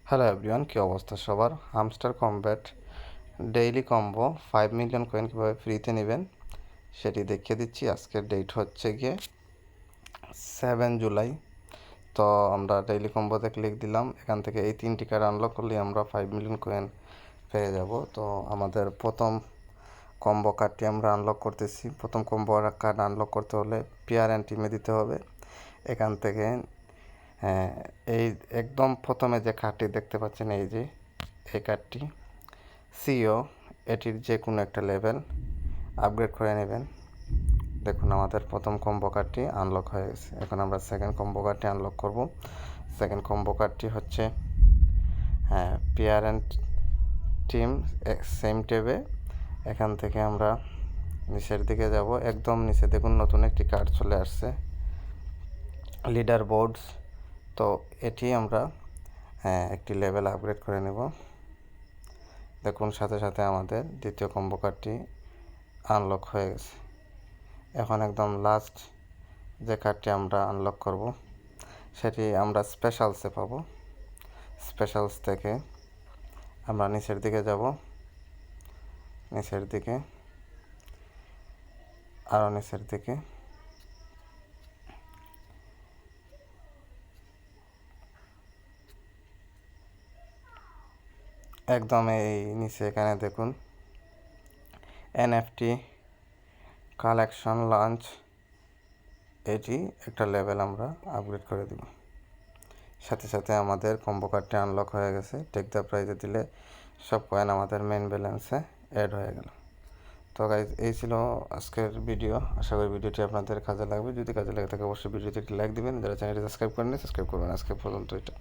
Hello everyone, কী অবস্থা সবার? Hamster combat daily combo 5 million coin কীভাবে ফ্রিতে নেবেন সেটি দেখিয়ে দিচ্ছি। আজকের ডেট হচ্ছে গিয়ে 7 জুলাই। তো আমরা ডেইলি কম্বোতে ক্লিক দিলাম। এখান থেকে এই 3টি কার্ড আনলক করলে আমরা 5 মিলিয়ন কয়েন পেয়ে যাব। তো আমাদের প্রথম কম্বো কার্ডটি আমরা আনলক করতেছি। প্রথম কম্বো কার্ড আনলক করতে হলে পেয়ার অ্যান্ড টিমে দিতে হবে। এখান থেকে এই একদম প্রথমে যে কার্ডটি দেখতে পাচ্ছেন, এই যে এই কার্ডটি সিও, এটির যে কোনো একটা লেভেল আপগ্রেড করে নেবেন। দেখুন আমাদের প্রথম কম্বো কার্ডটি আনলক হয়ে গেছে। এখন আমরা সেকেন্ড কম্বো কার্ডটি আনলক করব। সেকেন্ড কম্বো কার্ডটি হচ্ছে পেয়ার অ্যান্ড টিম সেম টেবে। এখান থেকে আমরা নিচের দিকে যাব। একদম নিচে দেখুন নতুন একটি কার্ড চলে আসছে, লিডার বোর্ডস। তো এটি আমরা একটি লেভেল আপগ্রেড করে নেব। দেখুন সাথে সাথে আমাদের দ্বিতীয় কম্বো কার্ডটি আনলক হয়ে গেছে। এখন একদম লাস্ট যে কার্ডটি আমরা আনলক করব সেটি আমরা স্পেশালসে পাবো। স্পেশালস থেকে আমরা নিচের দিকে যাব, নিচের দিকে আরও নিচের দিকে, একদম এই নিচে এখানে দেখুন এনএফটি কালেকশন লঞ্চ, এটি একটা লেভেল আমরা আপগ্রেড করে দিব। সাথে সাথে আমাদের কম্বো কার্ডটি আনলক হয়ে গেছে। টেক দ্য প্রাইজে দিলে সব কয়েন আমাদের মেন ব্যালেন্সে অ্যাড হয়ে গেল। তো গাইজ, এই ছিল আজকের ভিডিও। আশা করি ভিডিওটি আপনাদের কাজে লাগবে। যদি কাজে লাগে থাকে অবশ্যই ভিডিওতে একটি লাইক দিবেন। যারা চ্যানেলটি সাবস্ক্রাইব করেন সাবস্ক্রাইব করবেন। আজকে পর্যন্ত এটা।